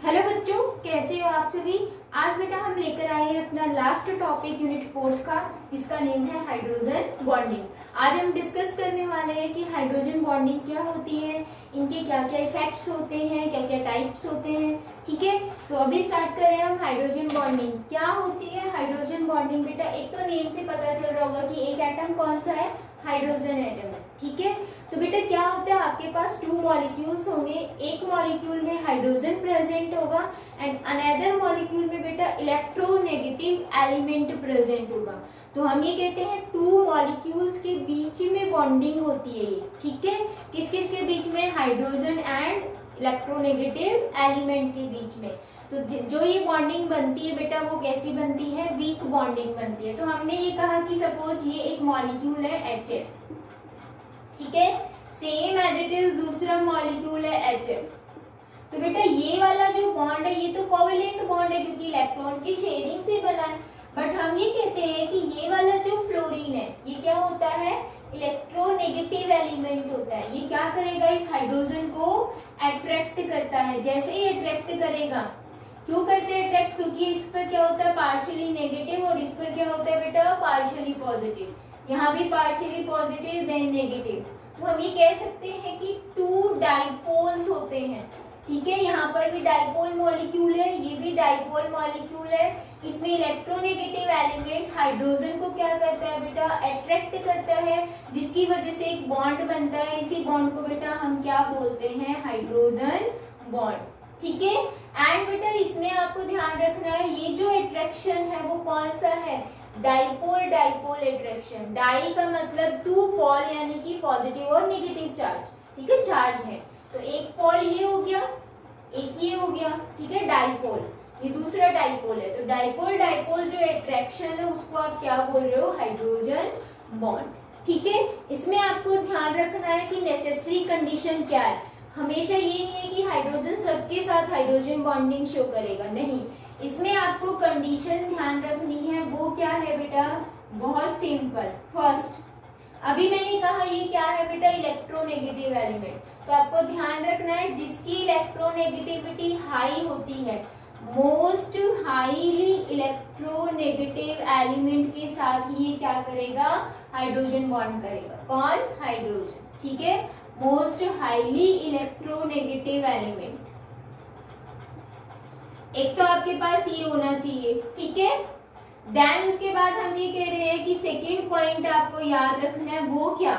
Hello बच्चों, कैसे हो आप सभी। आज बेटा हम लेकर आए हैं अपना लास्ट टॉपिक यूनिट 4 का, जिसका नेम है हाइड्रोजन बॉन्डिंग। आज हम डिस्कस करने वाले हैं कि हाइड्रोजन बॉन्डिंग क्या होती है, इनके क्या क्या इफेक्ट्स होते हैं, क्या क्या टाइप्स होते हैं। ठीक है, तो अभी स्टार्ट करें हम। हाइड्रोजन बॉन्डिंग क्या होती है। हाइड्रोजन बॉन्डिंग बेटा, एक तो नेम से पता चल रहा होगा कि एक एटम कौन सा है, हाइड्रोजन एटम है। ठीक है, तो बेटा क्या होता है, आपके पास 2 मॉलिक्यूल्स होंगे। एक मॉलिक्यूल में हाइड्रोजन प्रेजेंट होगा एंड अनदर मॉलिक्यूल में बेटा इलेक्ट्रोनेगेटिव एलिमेंट प्रेजेंट होगा। तो हम ये कहते हैं 2 मॉलिक्यूल्स के बीच में बॉन्डिंग होती है ये। ठीक है, किस किस के बीच में, हाइड्रोजन एंड इलेक्ट्रोनेगेटिव एलिमेंट के बीच में। तो जो ये बॉन्डिंग बनती है बेटा, वो कैसी बनती है, वीक बॉन्डिंग बनती है। तो हमने ये कहा कि सपोज ये एक मॉलिक्यूल है HF, ठीक है, सेम एज इट इज दूसरा मॉलिक्यूल है HF। तो बेटा ये वाला जो बॉन्ड है ये तो कोवेलेंट बॉन्ड है, क्योंकि इलेक्ट्रॉन की शेयरिंग से बना है। बट हम ये कहते हैं कि ये वाला जो फ्लोरीन है ये क्या होता है, इलेक्ट्रोनेगेटिव एलिमेंट होता है। ये क्या करेगा, इस हाइड्रोजन को अट्रैक्ट करता है। जैसे ही अट्रैक्ट करेगा, क्यों करते हैं अट्रैक्ट, क्योंकि इस पर क्या होता है, पार्शियली नेगेटिव, और इस पर क्या होता है बेटा, पार्शियली पॉजिटिव। यहाँ भी पार्शियली पॉजिटिव देन नेगेटिव। तो हम ये कह सकते हैं कि 2 डाइपोल्स होते हैं। ठीक है, यहाँ पर भी डाइपोल मॉलिक्यूल है, ये भी डाइपोल मॉलिक्यूल है। इसमें इलेक्ट्रोनेगेटिव एलिमेंट हाइड्रोजन को क्या करता है बेटा, अट्रैक्ट करता है, जिसकी वजह से एक बॉन्ड बनता है। इसी बॉन्ड को बेटा हम क्या बोलते हैं, हाइड्रोजन बॉन्ड। ठीक है, एंड बेटा इसमें आपको ध्यान रखना है, ये जो अट्रैक्शन है वो कौन सा है, डाइपोल डाइपोल अट्रैक्शन। डाई का मतलब 2 पॉल, यानी कि पॉजिटिव और नेगेटिव चार्ज। ठीक है, चार्ज है। तो एक पॉल ये हो गया, एक ये हो गया। ठीक है, डाइपोल, ये दूसरा डाइपोल है। तो डाइपोल डाइपोल जो अट्रैक्शन है उसको आप क्या बोल रहे हो, हाइड्रोजन बॉन्ड। ठीक है, इसमें आपको ध्यान रखना है कि नेसेसरी कंडीशन क्या है। हमेशा ये नहीं है कि हाइड्रोजन सबके साथ हाइड्रोजन बॉन्डिंग शो करेगा, नहीं। इसमें आपको कंडीशन ध्यान रखनी है, वो क्या है बेटा, बहुत सिंपल। फर्स्ट, अभी मैंने कहा ये क्या है बेटा, इलेक्ट्रोनेगेटिव एलिमेंट। तो आपको ध्यान रखना है, जिसकी इलेक्ट्रोनेगेटिविटी हाई होती है, मोस्ट हाईली इलेक्ट्रोनेगेटिव एलिमेंट के साथ ही ये क्या करेगा, हाइड्रोजन बॉन्ड करेगा। कौन, हाइड्रोजन। ठीक है, मोस्ट हाईली इलेक्ट्रोनेगेटिव एलिमेंट। एक तो आपके पास ये होना चाहिए। ठीक है, देन उसके बाद हम ये कह रहे हैं कि सेकेंड पॉइंट आपको याद रखना है, वो क्या,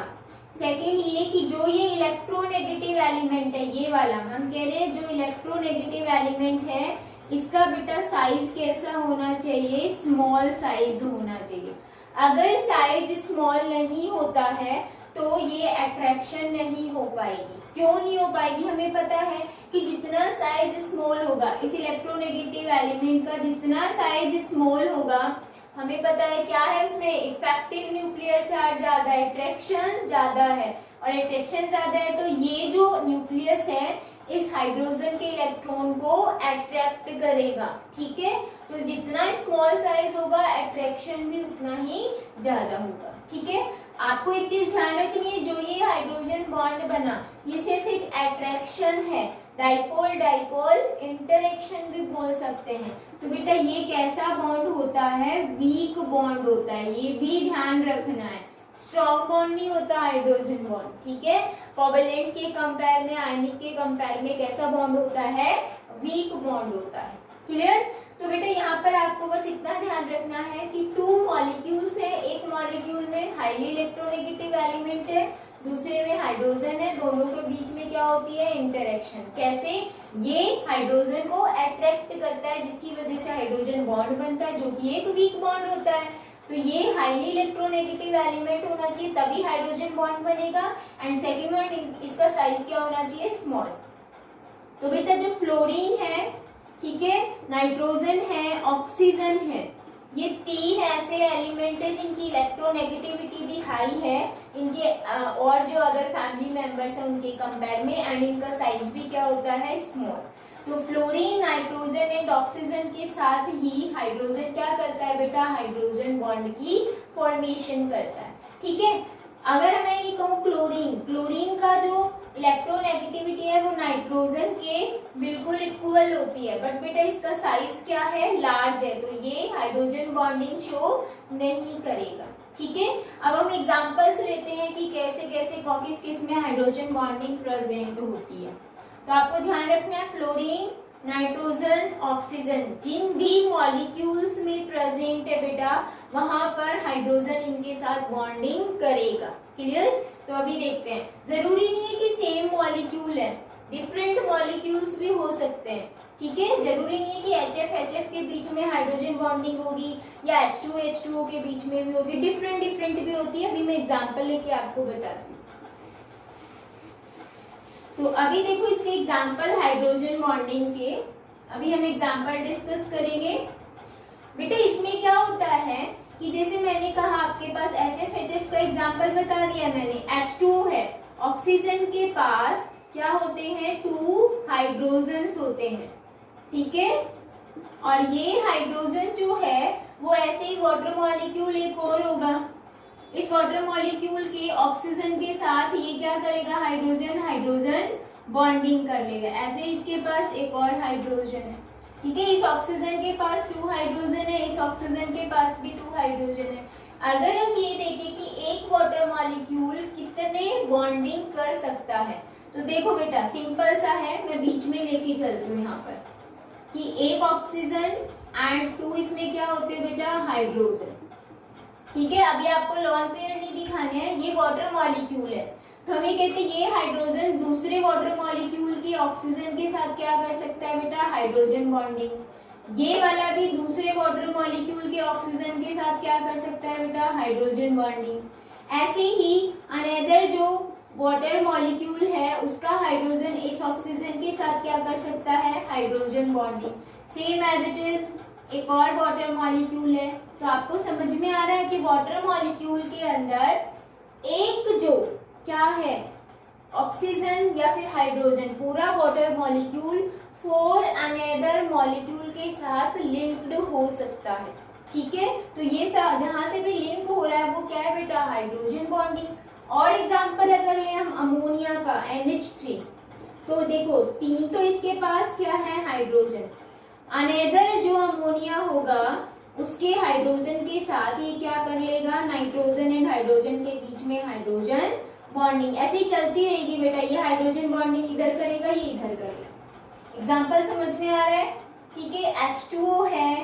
सेकेंड ये कि जो ये इलेक्ट्रोनेगेटिव एलिमेंट है, ये वाला हम कह रहे हैं जो इलेक्ट्रोनेगेटिव एलिमेंट है, इसका बेटा साइज कैसा होना चाहिए, स्मॉल साइज होना चाहिए। अगर साइज स्मॉल नहीं होता है तो ये अट्रैक्शन नहीं हो पाएगी। क्यों नहीं हो पाएगी, हमें पता है कि जितना साइज स्मॉल होगा, इस इलेक्ट्रोनेगेटिव एलिमेंट का जितना साइज स्मॉल होगा, हमें पता है क्या है, उसमें इफेक्टिव न्यूक्लियर चार्ज ज्यादा है, अट्रैक्शन ज्यादा है। और अट्रैक्शन ज्यादा है तो ये जो न्यूक्लियस है इस हाइड्रोजन के इलेक्ट्रॉन को अट्रैक्ट करेगा। ठीक है, तो जितना स्मॉल साइज होगा अट्रैक्शन भी उतना ही ज्यादा होगा। ठीक है, आपको एक चीज ध्यान रखनी है, जो ये हाइड्रोजन बॉन्ड बना ये सिर्फ एक अट्रैक्शन है, डाइपोल डाइपोल इंटरेक्शन भी बोल सकते हैं। तो बेटा ये कैसा बॉन्ड होता है, वीक बॉन्ड होता है, ये भी ध्यान रखना है। स्ट्रॉन्ग बॉन्ड नहीं होता हाइड्रोजन बॉन्ड। ठीक है, कोवेलेंट के कंपेयर में, आयनिक के कंपेयर में कैसा बॉन्ड होता है, वीक बॉन्ड होता है। क्लियर। तो बेटा यहाँ पर आपको बस इतना ध्यान रखना है कि 2 मॉलिक्यूल्स है, एक मॉलिक्यूल में हाईली इलेक्ट्रोनेगेटिव एलिमेंट है, दूसरे में हाइड्रोजन है, दोनों के बीच में क्या होती है, इंटरेक्शन। कैसे, ये हाइड्रोजन को अट्रैक्ट करता है, जिसकी वजह से हाइड्रोजन बॉन्ड बनता है, जो कि एक वीक बॉन्ड होता है। तो ये हाईली इलेक्ट्रोनेगेटिव एलिमेंट होना चाहिए, तभी हाइड्रोजन बॉन्ड बनेगा। एंड सेकेंड वन, इसका साइज क्या होना चाहिए, स्मॉल। तो बेटा जो फ्लोरीन है, ठीक है, नाइट्रोजन है, ऑक्सीजन है, ये 3 ऐसे एलिमेंट है जिनकी इलेक्ट्रोनेगेटिविटी भी हाई है, इनके और जो अदर फैमिली मेंबर्स हैं उनके कंपेयर में, एंड इनका साइज भी क्या होता है, स्मॉल। तो फ्लोरीन, नाइट्रोजन एंड ऑक्सीजन के साथ ही हाइड्रोजन क्या करता है बेटा, हाइड्रोजन बॉन्ड की फॉर्मेशन करता है। ठीक है, अगर मैं ये कहूँ क्लोरीन, क्लोरीन का जो इलेक्ट्रोनेगेटिविटी है वो नाइट्रोजन के बिल्कुल इक्वल होती है, बट बेटा इसका साइज क्या है, लार्ज है, तो ये हाइड्रोजन बॉन्डिंग शो नहीं करेगा। ठीक है, अब हम एग्जांपल्स लेते हैं कि कैसे कैसे किस किस में हाइड्रोजन बॉन्डिंग प्रेजेंट होती है। तो आपको ध्यान रखना है, फ्लोरीन, नाइट्रोजन, ऑक्सीजन, जिन भी मॉलिक्यूल्स में प्रेजेंट है बेटा वहां पर हाइड्रोजन इनके साथ बॉन्डिंग करेगा। क्लियर? तो अभी देखते हैं, जरूरी नहीं है कि सेम मॉलिक्यूल है, डिफरेंट मॉलिक्यूल्स भी हो सकते हैं। ठीक है, जरूरी नहीं है कि HF के बीच में हाइड्रोजन बॉन्डिंग होगी या H2O के बीच में भी होगी, डिफरेंट भी होती है। अभी मैं एग्जांपल लेके आपको बताती हूँ। तो अभी देखो इसके एग्जांपल हाइड्रोजन बॉन्डिंग के, अभी हम एग्जांपल डिस्कस करेंगे। बेटा इसमें क्या होता है कि जैसे मैंने कहा आपके पास HF का एग्जांपल बता दिया मैंने, H2O है, ऑक्सीजन के पास क्या होते हैं, 2 हाइड्रोजन्स होते हैं। ठीक है, और ये हाइड्रोजन जो है वो ऐसे ही वाटर मॉलिक्यूल एक और होगा, इस वाटर मॉलिक्यूल के ऑक्सीजन के साथ ये क्या करेगा, हाइड्रोजन बॉन्डिंग कर लेगा। ऐसे इसके पास एक और हाइड्रोजन है। ठीक है, इस ऑक्सीजन के पास 2 हाइड्रोजन है, इस ऑक्सीजन के पास भी 2 हाइड्रोजन है। अगर हम ये देखें कि एक वाटर मॉलिक्यूल कितने बॉन्डिंग कर सकता है, तो देखो बेटा सिंपल सा है, मैं बीच में लेके चलती हूँ यहाँ पर कि एक ऑक्सीजन एंड 2 इसमें क्या होते हैं बेटा, हाइड्रोजन। ठीक है, अभी आपको लॉन पेयर नहीं दिखाने हैं, ये वाटर मॉलिक्यूल है, तो हम ये कहते हैं ये हाइड्रोजन दूसरे वाटर मॉलिक्यूल के ऑक्सीजन के साथ क्या कर सकता है बेटा, हाइड्रोजन बॉन्डिंग। ये वाला भी दूसरे वाटर मॉलिक्यूल के ऑक्सीजन के साथ क्या कर सकता है बेटा, हाइड्रोजन बॉन्डिंग। ऐसे ही अनदर जो वाटर मॉलिक्यूल है उसका हाइड्रोजन इस ऑक्सीजन के साथ क्या कर सकता है, hydrogen bonding. Same as it is एक और वाटर मॉलिक्यूल है, तो आपको समझ में आ रहा है कि वाटर मॉलिक्यूल के अंदर एक जो क्या है, ऑक्सीजन या फिर हाइड्रोजन, पूरा वाटर मॉलिक्यूल 4 अनदर मॉलिक्यूल के साथ लिंक्ड हो सकता है। ठीक है, तो ये जहां से भी लिंक हो रहा है वो क्या है बेटा, हाइड्रोजन बॉन्डिंग। और एग्जांपल अगर ले हम अमोनिया का NH3, तो देखो 3 तो इसके पास क्या है, हाइड्रोजन, अनदर जो अमोनिया होगा उसके हाइड्रोजन के साथ ये क्या कर लेगा, नाइट्रोजन एंड हाइड्रोजन के बीच में हाइड्रोजन बॉन्डिंग ऐसे ही चलती रहेगी बेटा, ये हाइड्रोजन बॉन्डिंग इधर करेगा, ये इधर करेगा। एग्जांपल समझ में आ रहा है? ठीक है, H2O है,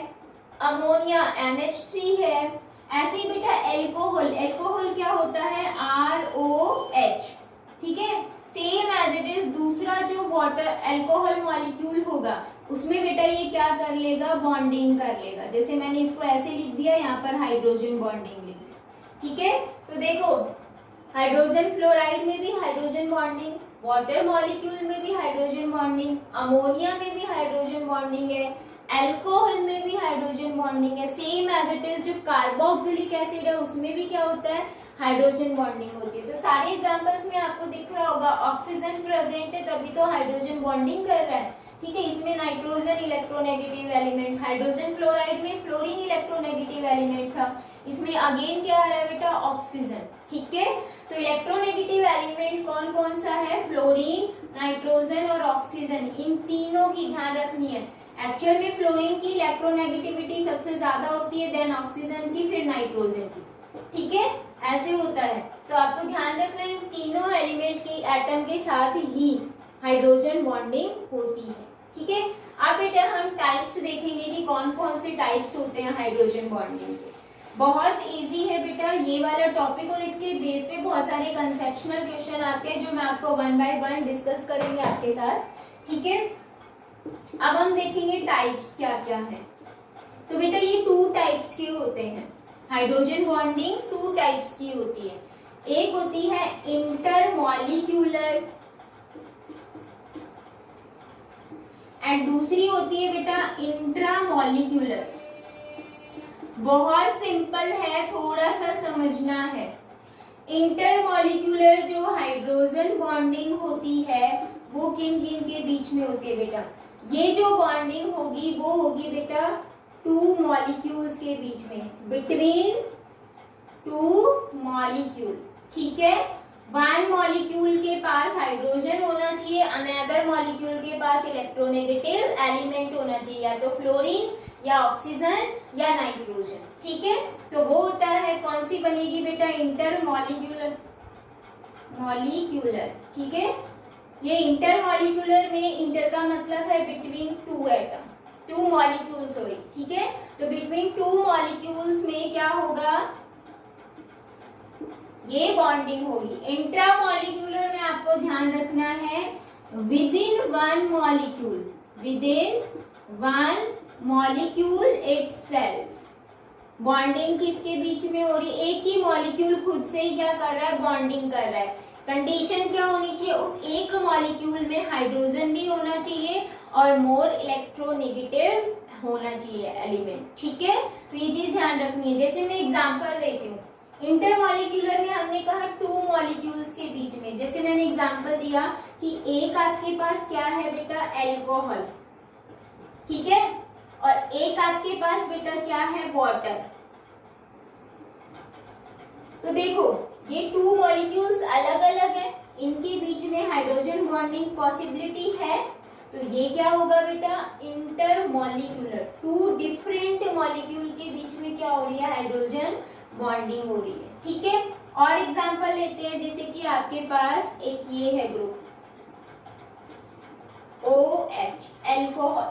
अमोनिया NH3 है, ऐसे ही बेटा एल्कोहल क्या होता है, ROH। ठीक है, सेम एज इट इज दूसरा जो वाटर एल्कोहल मॉलिक्यूल होगा उसमें बेटा ये क्या कर लेगा, बॉन्डिंग कर लेगा। जैसे मैंने इसको ऐसे लिख दिया, यहाँ पर हाइड्रोजन बॉन्डिंग लिख दिया। ठीक है, तो देखो हाइड्रोजन फ्लोराइड में भी हाइड्रोजन बॉन्डिंग, वाटर मॉलिक्यूल में भी हाइड्रोजन बॉन्डिंग, अमोनिया में भी हाइड्रोजन बॉन्डिंग है, एल्कोहल में भी हाइड्रोजन बॉन्डिंग है। सेम एज इट इज जो कार्बोक्सिलिक एसिड है उसमें भी क्या होता है, हाइड्रोजन बॉन्डिंग होती है। तो सारे एग्जांपल्स में आपको दिख रहा होगा ऑक्सीजन प्रेजेंट है तभी तो हाइड्रोजन बॉन्डिंग कर रहा है। ठीक है, इसमें nitrogen electronegative element, hydrogen fluoride में फ्लोरीन इलेक्ट्रोनेगेटिव एलिमेंट था, इसमें अगेन क्या आ रहा है बेटा, ऑक्सीजन। ठीक है, तो इलेक्ट्रोनेगेटिव एलिमेंट कौन कौन सा है, फ्लोरीन, नाइट्रोजन और ऑक्सीजन, इन तीनों की ध्यान रखनी है। एक्चुअल में फ्लोरीन की इलेक्ट्रोनेगेटिविटी सबसे ज्यादा होती है, देन ऑक्सीजन की, फिर नाइट्रोजन की। ठीक है, ऐसे होता है, तो आपको ध्यान रखना है इन तीनों एलिमेंट की एटम के साथ ही हाइड्रोजन बॉन्डिंग होती है। ठीक है, अब बेटा हम टाइप्स देखेंगे कि कौन कौन से टाइप्स होते हैं हाइड्रोजन बॉन्डिंग के। बहुत इजी है बेटा ये वाला टॉपिक, और इसके बेस पे बहुत सारे कंसेप्शनल क्वेश्चन आते हैं जो मैं आपको 1 बाय 1 डिस्कस करेंगे आपके साथ। ठीक है, अब हम देखेंगे टाइप्स क्या क्या है। तो बेटा ये 2 टाइप्स के होते हैं, हाइड्रोजन बॉन्डिंग 2 टाइप्स की होती है। एक होती है इंटरमॉलिक्यूलर एंड दूसरी होती है बेटा इंट्रामॉलिक्यूलर। बहुत सिंपल है, थोड़ा सा समझना है। इंटरमॉलिक्यूलर जो हाइड्रोजन बॉन्डिंग होती है वो किन किन के बीच में होती है बेटा, ये जो बॉन्डिंग होगी वो होगी बेटा 2 मॉलिक्यूल्स के बीच में, बिटवीन 2 मॉलिक्यूल। ठीक है, वन मॉलिक्यूल के पास हाइड्रोजन होना चाहिए, अनदर मॉलिक्यूल के पास इलेक्ट्रोनेगेटिव एलिमेंट होना चाहिए, या तो फ्लोरीन या ऑक्सीजन या नाइट्रोजन। ठीक है, तो वो होता है कौन सी बनेगी बेटा, इंटर मॉलिक्यूलर। ठीक है, ये इंटर मॉलिक्यूलर में इंटर का मतलब है between two atom, two molecule sorry. ठीक है, तो बिटवीन टू मॉलिक्यूल्स में क्या होगा, ये बॉन्डिंग होगी। इंट्रा मॉलिक्यूलर में आपको ध्यान रखना है with in one molecule itself bonding किसके बीच में हो रही है, एक ही मॉलिक्यूल खुद से ही क्या कर रहा है, बॉन्डिंग कर रहा है। कंडीशन क्या होनी चाहिए, उस एक मॉलिक्यूल में हाइड्रोजन भी होना चाहिए और मोर इलेक्ट्रोनेगेटिव होना चाहिए एलिमेंट। ठीक है, तो ये चीज ध्यान रखनी है। जैसे मैं एग्जांपल देती हूँ, इंटरमॉलिक्यूलर में हमने कहा टू मॉलिक्यूल्स के बीच में, जैसे मैंने एग्जांपल दिया कि एक आपके पास क्या है बेटा, एल्कोहल। ठीक है, और एक आपके पास बेटा क्या है, वाटर। तो देखो ये टू मॉलिक्यूल्स अलग अलग है, इनके बीच में हाइड्रोजन बॉन्डिंग पॉसिबिलिटी है, तो ये क्या होगा बेटा, इंटरमॉलिक्यूलर। टू डिफरेंट मॉलिक्यूल के बीच में क्या हो रही है, हाइड्रोजन बॉन्डिंग हो रही है। ठीक है, और एग्जांपल लेते हैं, जैसे कि आपके पास एक ये है ग्रुप OH, एल्कोहल।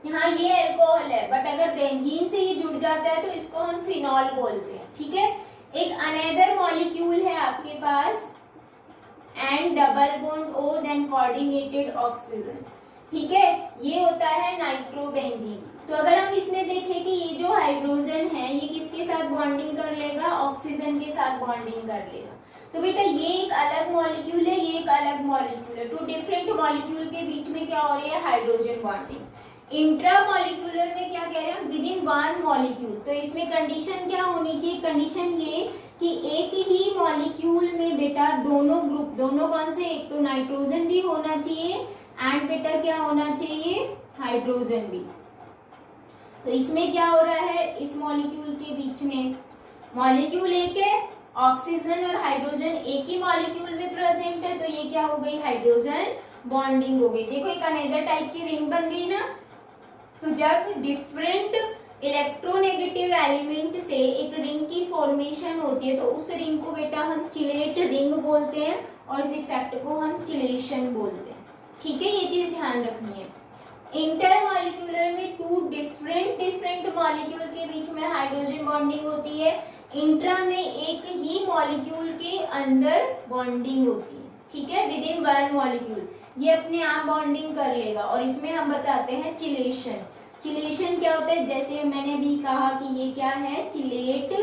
यहाँ ये एल्कोहल है, बट अगर बेंजीन से ये जुड़ जाता है तो इसको हम फिनॉल बोलते हैं। ठीक है, एक अनदर मॉलिक्यूल है आपके पास and double bond O then coordinated oxygen. ठीक है, ये होता है नाइट्रोबेंजीन। तो अगर हम इसमें देखें कि ये जो हाइड्रोजन है ये किसके साथ बॉन्डिंग कर लेगा, ऑक्सीजन के साथ बॉन्डिंग कर लेगा। तो बेटा ये एक अलग मॉलिक्यूल है, ये एक अलग मॉलिक्यूल है, टू डिफरेंट मॉलिक्यूल के बीच में क्या हो रही है, हाइड्रोजन बॉन्डिंग। इंट्रा मॉलिक्यूलर में क्या कह रहे हैं, विद इन वन मॉलिक्यूल। तो इसमें कंडीशन क्या होनी चाहिए, कंडीशन ये कि एक ही मॉलिक्यूल में बेटा दोनों ग्रुप, दोनों कौन से, एक तो नाइट्रोजन भी होना चाहिए एंड बेटा क्या होना चाहिए, हाइड्रोजन भी। तो इसमें क्या हो रहा है, इस मॉलिक्यूल के बीच में मॉलिक्यूल एक है, ऑक्सीजन और हाइड्रोजन एक ही मॉलिक्यूल में प्रेजेंट है, तो ये क्या हो गई, हाइड्रोजन बॉन्डिंग हो गई। देखो एक अनदर टाइप की रिंग बन गई ना। तो जब डिफरेंट इलेक्ट्रोनेगेटिव एलिमेंट से एक रिंग की फॉर्मेशन होती है तो उस रिंग को बेटा हम चिलेट रिंग बोलते हैं और इस इफेक्ट को हम चिलेशन बोलते हैं। ठीक है, ये चीज ध्यान रखनी है। इंटरमॉलिक्यूलर में टू डिफरेंट मॉलिक्यूल के बीच में हाइड्रोजन बॉन्डिंग होती है, इंट्रा में एक ही मॉलिक्यूल के अंदर बॉन्डिंग होती है। ठीक है, विद इन वन मॉलिक्यूल ये अपने आप बॉन्डिंग कर लेगा और इसमें हम बताते हैं चिलेशन। चिलेशन क्या होता है, जैसे मैंने भी कहा कि ये क्या है, चिलेट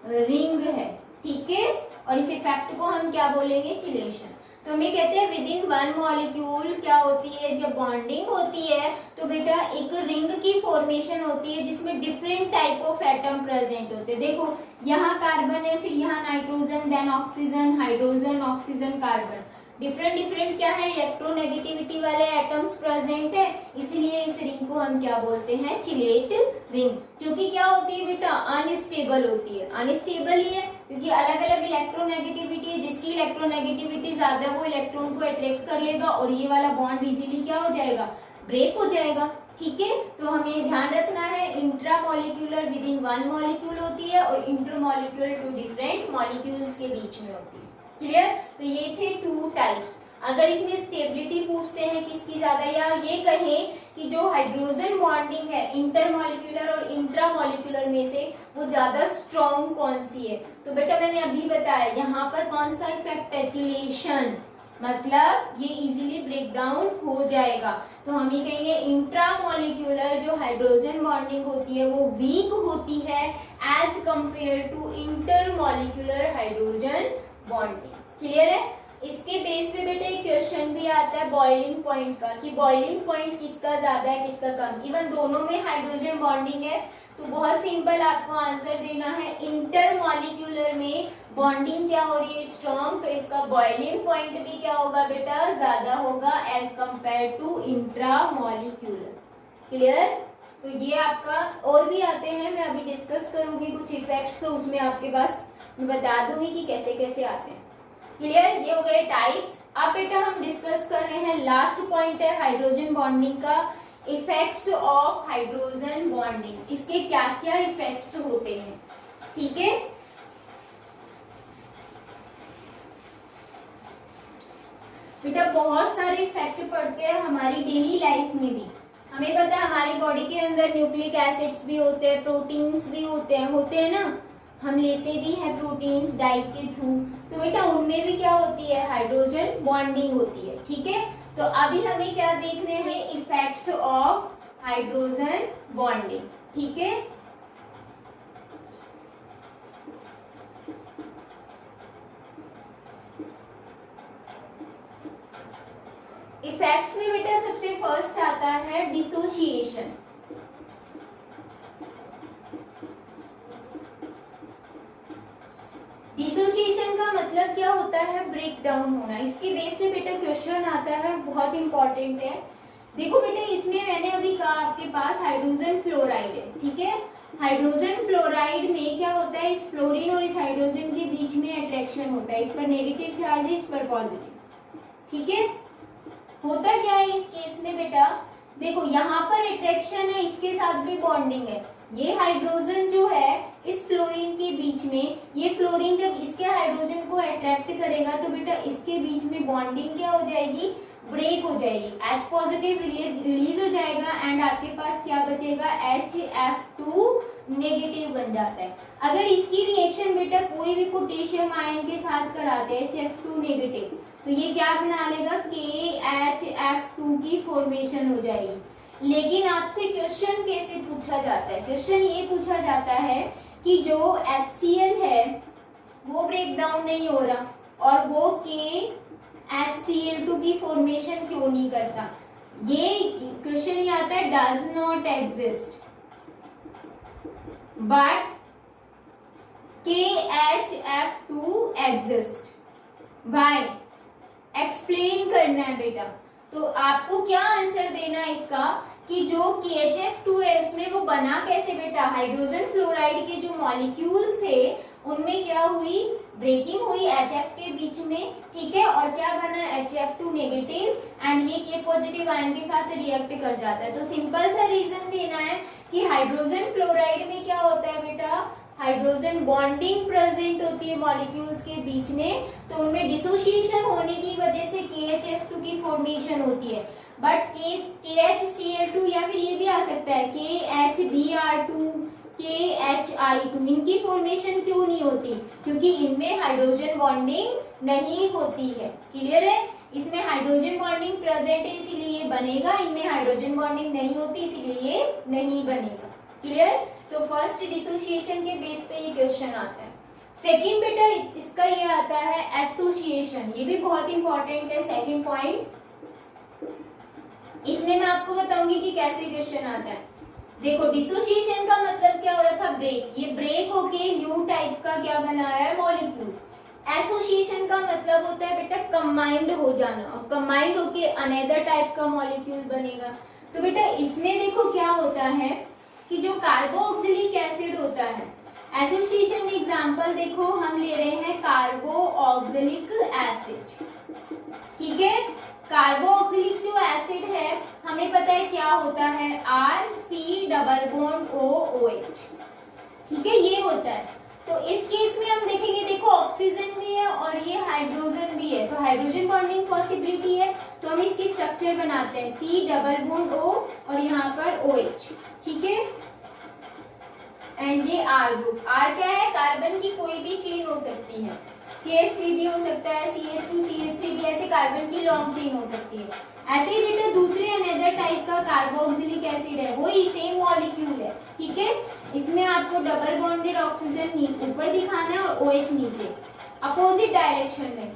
रिंग है। ठीक है, और इस इफेक्ट को हम क्या बोलेंगे, चिलेशन। तो हमें कहते हैं विद इन वन मॉलिक्यूल क्या होती है, जब बॉन्डिंग होती है तो बेटा एक रिंग की फॉर्मेशन होती है जिसमें different type of atom present होते हैं। देखो यहाँ कार्बन है, फिर यहाँ nitrogen, then oxygen, hydrogen, oxygen, carbon, different क्या है, इलेक्ट्रोनेगेटिविटी वाले एटम्स प्रेजेंट है, इसीलिए इस रिंग को हम क्या बोलते हैं, चिलेट रिंग। जो कि क्या होती है बेटा, अनस्टेबल होती है। अनस्टेबल ही है क्योंकि अलग अलग इलेक्ट्रोनेगेटिविटी है, जिसकी इलेक्ट्रोनेगेटिविटी ज्यादा वो इलेक्ट्रॉन को अट्रैक्ट कर लेगा और ये वाला बॉन्ड इजीली क्या हो जाएगा, ब्रेक हो जाएगा। ठीक है, तो हमें ध्यान रखना है intra molecular within one molecule होती है और inter molecular two different molecules के बीच में होती है। क्लियर, तो ये थे टू टाइप्स। अगर इसमें स्टेबिलिटी पूछते हैं किसकी ज्यादा, या ये कहें कि जो हाइड्रोजन बॉन्डिंग है इंटरमॉलिक्यूलर और इंट्रामॉलिक्यूलर में से वो ज्यादा स्ट्रॉन्ग कौन सी है, तो बेटा मैंने अभी बताया यहाँ पर कौन सा इफेक्ट है, चिलेशन, मतलब ये इजीली ब्रेक डाउन हो जाएगा। तो हम ये कहेंगे इंट्रामॉलिक्यूलर जो हाइड्रोजन बॉन्डिंग होती है वो वीक होती है as compare to intermolecular hydrogen bonding. Clear है, इसके बेस पे बेटा एक क्वेश्चन भी आता है बॉइलिंग पॉइंट का, कि बॉइलिंग पॉइंट किसका ज्यादा है किसका कम। इवन दोनों में हाइड्रोजन बॉन्डिंग है, तो बहुत सिंपल आपको आंसर देना है, इंटरमॉलिक्यूलर में बॉन्डिंग क्या हो रही है, स्ट्रॉन्ग, तो इसका बॉइलिंग पॉइंट भी क्या होगा बेटा, ज्यादा होगा as compare to intramolecular. Clear, तो ये आपका और भी आते हैं, मैं अभी डिस्कस करूंगी कुछ इफेक्ट्स, तो उसमें आपके पास मैं बता दूंगी कि कैसे कैसे आते हैं। क्लियर, ये हो गए टाइप्स। अब बेटा हम डिस्कस कर रहे हैं लास्ट पॉइंट है हाइड्रोजन बॉन्डिंग का, इफेक्ट्स ऑफ हाइड्रोजन बॉन्डिंग, इसके क्या क्या इफेक्ट्स होते हैं। ठीक है, बेटा बहुत सारे इफेक्ट पड़ते हैं हमारी डेली लाइफ में भी। हमें पता है हमारी बॉडी के अंदर न्यूक्लिक एसिड्स भी होते हैं, प्रोटीन्स भी होते हैं ना, हम लेते भी हैं प्रोटीन्स डाइट के थ्रू, तो बेटा उनमें भी क्या होती है, हाइड्रोजन बॉन्डिंग होती है। ठीक है, तो अभी हमें क्या देखने हैं, इफेक्ट्स ऑफ हाइड्रोजन बॉन्डिंग। ठीक है, इफेक्ट्स में बेटा सबसे फर्स्ट आता है डिसोसिएशन। डिसोसिएशन का मतलब क्या होता है, ब्रेक डाउन होना। इसके बेस पे बेटा क्वेश्चन आता है, बहुत इंपॉर्टेंट है। देखो बेटा इसमें मैंने अभी कहा आपके पास हाइड्रोजन फ्लोराइड है। ठीक है, हाइड्रोजन फ्लोराइड में क्या होता है, इस फ्लोरीन और इस हाइड्रोजन के बीच में अट्रैक्शन होता है, इस पर नेगेटिव चार्ज है, इस पर पॉजिटिव। ठीक है, होता क्या है इस केस में बेटा, देखो यहाँ पर अट्रैक्शन है, इसके साथ भी बॉन्डिंग है। ये हाइड्रोजन जो है इस फ्लोरीन के बीच में, ये फ्लोरीन जब इसके हाइड्रोजन को अट्रैक्ट करेगा तो बेटा इसके बीच में बॉन्डिंग क्या हो जाएगी, ब्रेक हो जाएगी, H पॉजिटिव रिलीज हो जाएगा एंड आपके पास क्या बचेगा, HF2 नेगेटिव बन जाता है। अगर इसकी रिएक्शन बेटा कोई भी पोटेशियम आयन के साथ कराते हैं HF2 नेगेटिव, तो ये क्या बना लेगा, KHF2 की फॉर्मेशन हो जाएगी। लेकिन आपसे क्वेश्चन कैसे पूछा जाता है, क्वेश्चन ये पूछा जाता है कि जो HCl है वो ब्रेक डाउन नहीं हो रहा और वो KHCl2 की फॉर्मेशन क्यों नहीं करता। ये क्वेश्चन ये आता है, does not exist but KHF2 exist, by explain करना है बेटा। तो आपको क्या आंसर देना है इसका कि जो KHF2 है उसमें वो बना कैसे बेटा, हाइड्रोजन फ्लोराइड के जो मॉलिक्यूल्स थे उनमें क्या हुई, ब्रेकिंग हुई HF के बीच में। ठीक है, और क्या बना, HF2 नेगेटिव एंड ये K पॉजिटिव आयन के साथ रिएक्ट कर जाता है। तो सिंपल सा रीजन देना है कि हाइड्रोजन फ्लोराइड में क्या होता है बेटा, हाइड्रोजन बॉन्डिंग प्रेजेंट होती है मॉलिक्यूल्स के बीच में, तो उनमें डिसोसिएशन होने की वजह से KHF2 की फॉर्मेशन होती है। बट KHCl2 या फिर ये भी आ सकता है KHBr2, KHI2, इनकी फॉर्मेशन क्यों नहीं होती, क्योंकि इनमें हाइड्रोजन बॉन्डिंग नहीं होती है। क्लियर है, इसमें हाइड्रोजन बॉन्डिंग प्रेजेंट है इसीलिए ये बनेगा, इनमें हाइड्रोजन बॉन्डिंग नहीं होती इसीलिए ये नहीं बनेगा। क्लियर, तो फर्स्ट डिसोसिएशन के बेस पे ये क्वेश्चन आता है। सेकंड बेटा इसका ये आता है एसोसिएशन, ये भी बहुत इंपॉर्टेंट है। सेकंड पॉइंट, इसमें मैं आपको बताऊंगी कि कैसे क्वेश्चन आता है। देखो डिसोसिएशन का मतलब क्या हो रहा था, ब्रेक, ये ब्रेक होके न्यू टाइप का क्या बना रहा है, मॉलिक्यूल। एसोसिएशन का मतलब होता है बेटा कंबाइंड हो जाना, और कंबाइंड होके अनदर टाइप का मॉलिक्यूल बनेगा। तो बेटा इसमें देखो क्या होता है कि जो कार्बोक्सिलिक एसिड होता है, एसोसिएशन में एग्जांपल देखो हम ले रहे हैं कार्बोक्सिलिक एसिड। ठीक है, कार्बोक्सिलिक जो एसिड है हमें पता है क्या होता है, RC≡OH। ठीक है, ये होता है। तो इस केस में हम देखेंगे, देखो ऑक्सीजन भी है और ये हाइड्रोजन भी है, तो हाइड्रोजन बॉन्डिंग पॉसिबिलिटी है, तो हम इसकी स्ट्रक्चर बनाते हैं C≡O और यहाँ पर OH। ठीक है, एंड ये R ग्रुप। R क्या है, कार्बन की कोई भी चेन हो सकती है, CH3 भी हो सकता है, CH2 CH3 भी, ऐसे कार्बन की लॉन्ग चेन हो सकती है। ऐसे ही बेटा दूसरे अनदर टाइप का कार्बोक्सिलिक एसिड है, वही सेम मॉलिक्यूल है। ठीक है, इसमें आपको डबल बॉन्डेड ऑक्सीजन ऊपर दिखाना है और OH नीचे, अपोजिट डायरेक्शन में।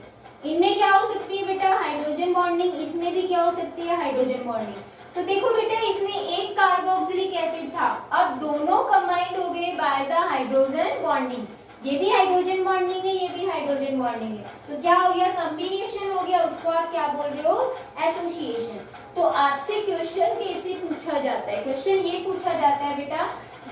इनमें क्या हो सकती है बेटा, हाइड्रोजन बॉन्डिंग, इसमें भी क्या हो सकती है, हाइड्रोजन बॉन्डिंग। तो देखो बेटा इसमें एक कार्बोक्सिलिक एसिड था, अब दोनों कंबाइंड हो गए बाय द हाइड्रोजन बॉन्डिंग, ये भी हाइड्रोजन बॉन्डिंग है, ये भी हाइड्रोजन बॉन्डिंग है, तो क्या हो गया, कॉम्बिनेशन हो गया, उसको आप क्या बोल रहे हो, एसोसिएशन। तो आपसे क्वेश्चन कैसे पूछा जाता है, क्वेश्चन ये पूछा जाता है बेटा,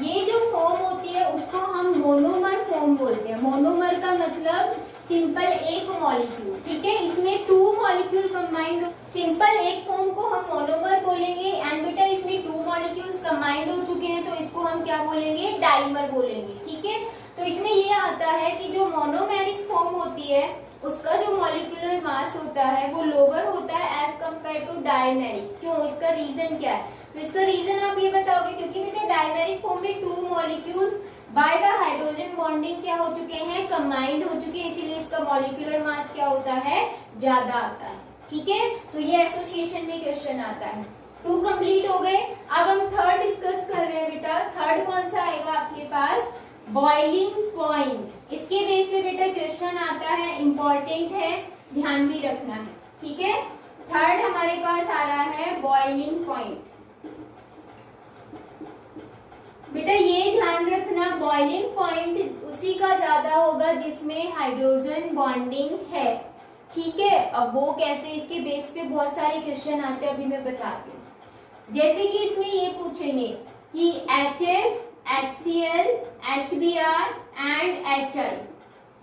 ये जो फॉर्म होती है उसको हम मोनोमर फॉर्म बोलते हैं। मोनोमर का मतलब सिंपल एक मॉलिक्यूल, ठीक है। इसमें 2 मॉलिक्यूल कंबाइंड, सिंपल एक फॉर्म को हम मोनोमर बोलेंगे एंड बेटा इसमें 2 मॉलिक्यूल्स कंबाइंड हो चुके हैं तो इसको हम क्या बोलेंगे, डाइमर बोलेंगे। ठीक है, तो इसमें ये आता है कि जो मोनोमेरिक फॉर्म होती है उसका जो मॉलिक्यूलर मास होता है वो लोअर होता है एज कंपेयर टू डायमेरिक। क्यों, इसका रीजन क्या है? तो इसका रीजन आप ये बताओगे क्योंकि बेटा डायमेरिक फॉर्म में 2 molecules by the hydrogen bonding क्या हो चुके हैं, कंबाइंड हो चुके हैं, इसीलिए इसका मॉलिक्यूलर मास क्या होता है, ज्यादा आता है। ठीक है, तो ये एसोसिएशन में क्वेश्चन आता है। 2 कंप्लीट हो गए। अब हम थर्ड डिस्कस कर रहे हैं बेटा। थर्ड कौन सा आएगा आपके पास, बॉइलिंग पॉइंट। इसके बेस पे बेटा क्वेश्चन आता है, इंपॉर्टेंट है, ध्यान भी रखना है। ठीक है, थर्ड हमारे पास आ रहा है बॉइलिंग पॉइंट। बेटा ये ध्यान रखना, बॉइलिंग पॉइंट उसी का ज्यादा होगा जिसमें हाइड्रोजन बॉन्डिंग है। ठीक है, अब वो कैसे, इसके बेस पे बहुत सारे क्वेश्चन आते हैं, अभी मैं बताती हूँ। जैसे कि इसमें ये पूछेंगे कि HF, HCl, HBr and HI,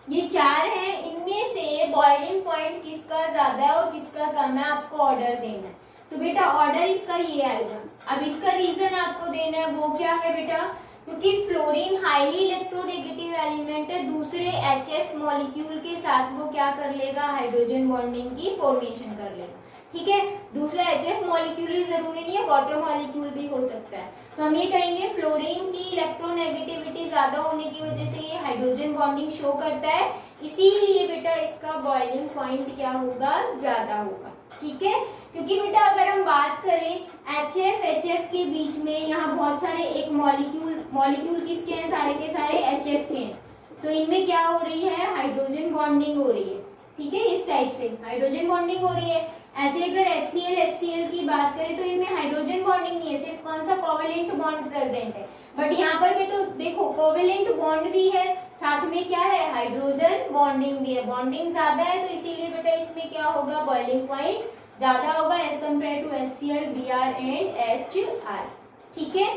ये 4 हैं, इनमें से बॉइलिंग पॉइंट किसका ज्यादा है और किसका कम है, आपको ऑर्डर देना है। तो बेटा ऑर्डर इसका ये आएगा। अब इसका रीजन आपको देना है, वो क्या है बेटा, क्योंकि फ्लोरीन हाईली इलेक्ट्रोनेगेटिव एलिमेंट है, दूसरे HF मॉलिक्यूल के साथ वो क्या कर लेगा, हाइड्रोजन बॉन्डिंग की फॉर्मेशन कर लेगा। ठीक है, दूसरा HF मॉलिक्यूल ही जरूरी नहीं है, वाटर मॉलिक्यूल भी हो सकता है। तो हम ये कहेंगे फ्लोरीन की इलेक्ट्रोनेगेटिविटी ज्यादा होने की वजह से ये हाइड्रोजन बॉन्डिंग शो करता है, इसीलिए बेटा इसका बॉइलिंग पॉइंट क्या होगा, ज्यादा होगा। ठीक है, क्योंकि बेटा अगर हम बात करें HF के बीच में यहाँ बहुत सारे एक मॉलिक्यूल किसके हैं, सारे के सारे HF के हैं, तो इनमें क्या हो रही है, हाइड्रोजन बॉन्डिंग हो रही है। ठीक है, इस टाइप से हाइड्रोजन बॉन्डिंग हो रही है। ऐसे अगर HCl की बात करें तो इनमें हाइड्रोजन बॉन्डिंग नहीं है, सिर्फ कौन सा, कोवेलेंट बॉन्ड प्रेजेंट है। बट यहाँ पर बेटा देखो कोवेलेंट बॉन्ड भी है, साथ में क्या है, हाइड्रोजन बॉन्डिंग भी है, बॉन्डिंग ज्यादा है, तो इसीलिए बेटा इसमें क्या होगा, बॉइलिंग पॉइंट ज्यादा होगा as compare to HCl, Br and HI। ठीक है,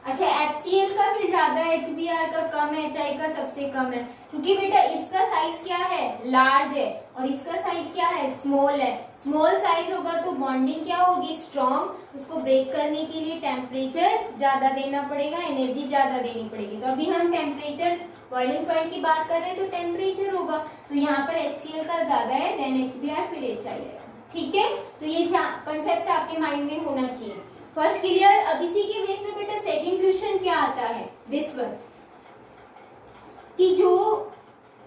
अच्छा HCl का फिर ज्यादा है, HBr का कम है, HI का सबसे कम है, क्योंकि बेटा इसका साइज क्या है, लार्ज है, और इसका साइज क्या है, स्मॉल है। स्मॉल साइज होगा तो बॉन्डिंग क्या होगी, स्ट्रॉन्ग, उसको ब्रेक करने के लिए टेम्परेचर ज्यादा देना पड़ेगा, एनर्जी ज्यादा देनी पड़ेगी। तो अभी हम टेम्परेचर, बॉइलिंग पॉइंट की बात कर रहे हैं तो टेम्परेचर होगा, तो यहाँ पर HCl का ज्यादा है, देन HBr, फिर HI है। ठीक है, तो ये कंसेप्ट आपके माइंड में होना चाहिए। First clear. अब इसी के बेस पे बेटा सेकंड क्वेश्चन क्या आता है, दिस वन, कि जो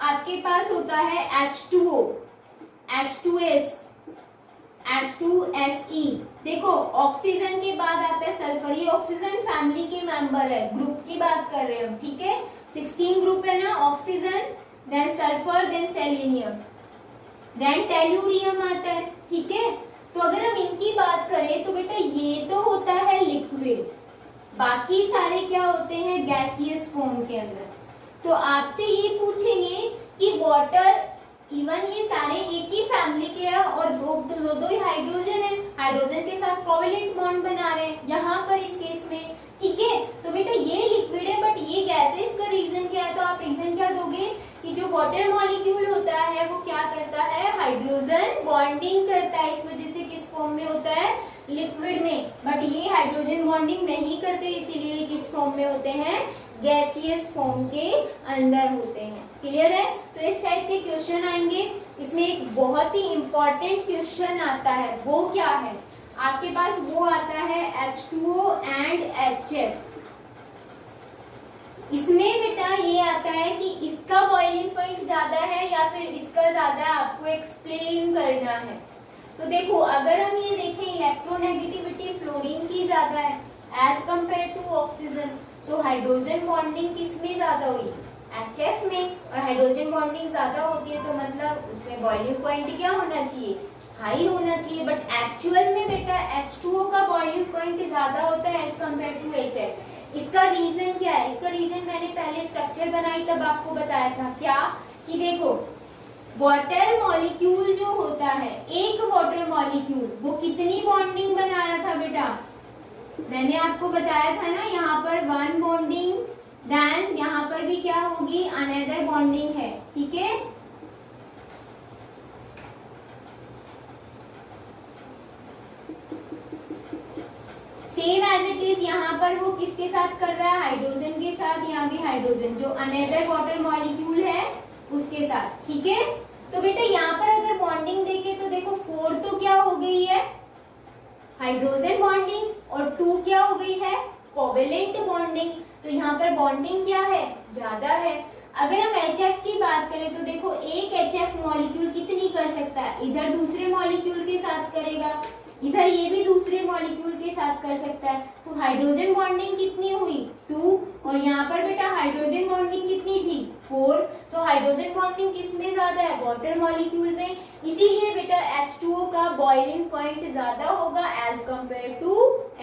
आपके पास होता है H2O, H2S, H2SE, देखो ऑक्सीजन के बाद आता है सल्फर, ये ऑक्सीजन फैमिली के मेंबर है, ग्रुप की बात कर रहे हो। ठीक है, 16 ग्रुप है ना, oxygen, then sulphur, then selenium, then tellurium आता है। ठीक है, तो अगर हम इनकी बात करें तो बेटा ये तो होता है लिक्विड, बाकी सारे क्या होते हैं, गैसियस फॉर्म के अंदर। तो आपसे ये पूछेंगे कि वाटर, इवन ये सारे एक ही फैमिली के हैं और दो ही हाइड्रोजन है, हाइड्रोजन के साथ कोवेलेंट बॉन्ड बना रहे हैं यहाँ पर इस केस में। ठीक है, तो बेटा ये लिक्विड है बट ये गैस है, इसका रीजन क्या है, तो आप रीजन क्या दोगे कि जो वाटर मॉलिक्यूल होता है वो क्या करता है, हाइड्रोजन बॉन्डिंग करता है, इस वजह से किस फॉर्म में होता है, लिक्विड में। बट ये हाइड्रोजन बॉन्डिंग नहीं करते, इसीलिए किस फॉर्म में होते हैं, गैसियस फॉर्म के अंदर होते हैं। क्लियर है, तो इस टाइप के क्वेश्चन आएंगे। इसमें एक बहुत ही इंपॉर्टेंट क्वेश्चन आता है, वो क्या है आपके पास, वो आता है H2O एंड HF। इसमें बेटा ये आता है कि इसका बॉइलिंग पॉइंट ज्यादा है या फिर इसका ज्यादा है, आपको एक्सप्लेन करना है। तो देखो अगर हम ये देखें, इलेक्ट्रोनेगेटिविटी फ्लोरीन की ज्यादा है एज कंपेयर टू ऑक्सीजन, तो हाइड्रोजन बॉन्डिंग किसमें ज्यादा हुई, HF में, और हाइड्रोजन बॉन्डिंग ज्यादा होती है तो मतलब उसमें बॉइलिंग पॉइंट क्या होना चाहिए, हाई होना चाहिए। बट एक्चुअल में बेटा H2O का बॉइलिंग पॉइंट ज्यादा होता है एज कंपेयर टू HF। इसका रीजन क्या है, इसका रीजन मैंने पहले स्ट्रक्चर बनाई तब आपको बताया था, क्या कि देखो वाटर मॉलिक्यूल जो होता है, एक वाटर मॉलिक्यूल वो कितनी बॉन्डिंग बना रहा था बेटा, मैंने आपको बताया था ना, यहाँ पर 1 बॉन्डिंग, देन यहाँ पर भी क्या होगी, अनदर बॉन्डिंग है। ठीक है, सेम एज इट इज यहाँ पर वो किसके साथ कर रहा है, हाइड्रोजन के साथ, यहाँ भी हाइड्रोजन जो अनदर वाटर मॉलिक्यूल है उसके साथ, ठीक है। तो बेटा यहाँ पर अगर बॉन्डिंग देखे तो देखो 4 तो क्या हो गई है, हाइड्रोजन बॉन्डिंग, और 2 क्या हो गई है, कोवेलेंट बॉन्डिंग। तो यहाँ पर बॉन्डिंग क्या है, ज्यादा है। अगर हम HF की बात करें तो देखो एक HF मॉलिक्यूल कितनी कर सकता है, इधर दूसरे मॉलिक्यूल के साथ करेगा, इधर ये भी दूसरे मॉलिक्यूल के साथ कर सकता है। तो हाइड्रोजन बॉन्डिंग कितनी हुई, 2, और यहाँ पर बेटा हाइड्रोजन बॉन्डिंग कितनी थी, 4। तो हाइड्रोजन बॉन्डिंग किसमें ज्यादा है, वाटर मॉलिक्यूल में, इसीलिए बेटा H2O का बॉइलिंग पॉइंट ज्यादा होगा as compare to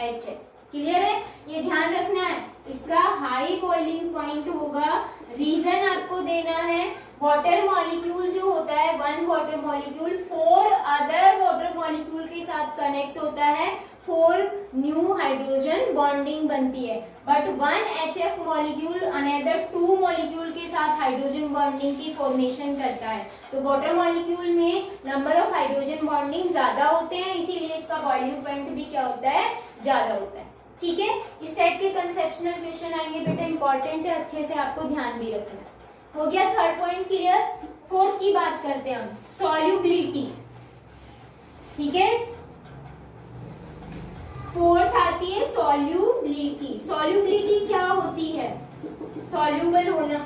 HF। Clear है, ये ध्यान रखना है, इसका हाई बॉइलिंग पॉइंट होगा। रीजन आपको देना है, वाटर मॉलिक्यूल जो होता है, 1 water molecule 4 other water molecule के साथ कनेक्ट होता है, 4 न्यू हाइड्रोजन बॉन्डिंग बनती है। But 1 HF molecule another 2 molecule के साथ हाइड्रोजन बॉन्डिंग की फॉर्मेशन करता है। तो वाटर मॉलिक्यूल में नंबर ऑफ हाइड्रोजन बॉन्डिंग ज्यादा होते हैं, इसीलिए इसका बॉइलिंग पॉइंट भी क्या होता है, ज्यादा होता है, ठीक है। इस टाइप के कंसेप्शनल क्वेश्चन आएंगे बेटा, इंपॉर्टेंट है, अच्छे से आपको ध्यान भी रखना है। हो गया थर्ड पॉइंट क्लियर। फोर्थ की बात करते हैं हम, सॉल्युबिलिटी, ठीक है। फोर्थ आती है सॉल्युबिलिटी। सॉल्युबिलिटी क्या होती है, सॉल्युबल होना,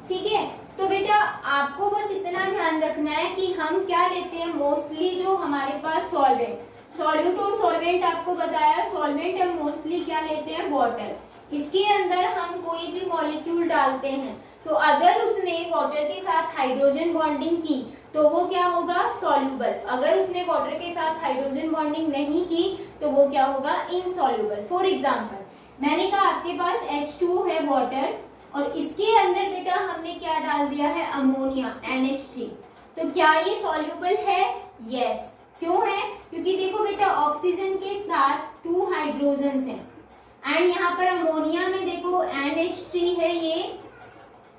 ठीक है। तो बेटा आपको बस इतना ध्यान रखना है कि हम क्या लेते हैं, मोस्टली जो हमारे पास सॉल्वेंट, सॉल्यूट और सॉल्वेंट आपको बताया, सॉल्वेंट हम मोस्टली क्या लेते हैं, वाटर। इसके अंदर हम कोई भी मॉलिक्यूल डालते हैं तो अगर उसने वाटर के साथ हाइड्रोजन बॉन्डिंग की तो वो क्या होगा, सॉल्यूबल। अगर उसने वाटर के साथ हाइड्रोजन बॉन्डिंग नहीं की तो वो क्या होगा, इनसॉल्यूबल। फॉर एग्जाम्पल मैंने कहा आपके पास H2O है वाटर, और इसके अंदर बेटा हमने क्या डाल दिया है, अमोनिया NH3। तो क्या ये सॉल्यूबल है, यस। क्यों है, क्योंकि देखो बेटा ऑक्सीजन के साथ 2 हाइड्रोजन हैं, एंड यहाँ पर अमोनिया में देखो NH3 है, ये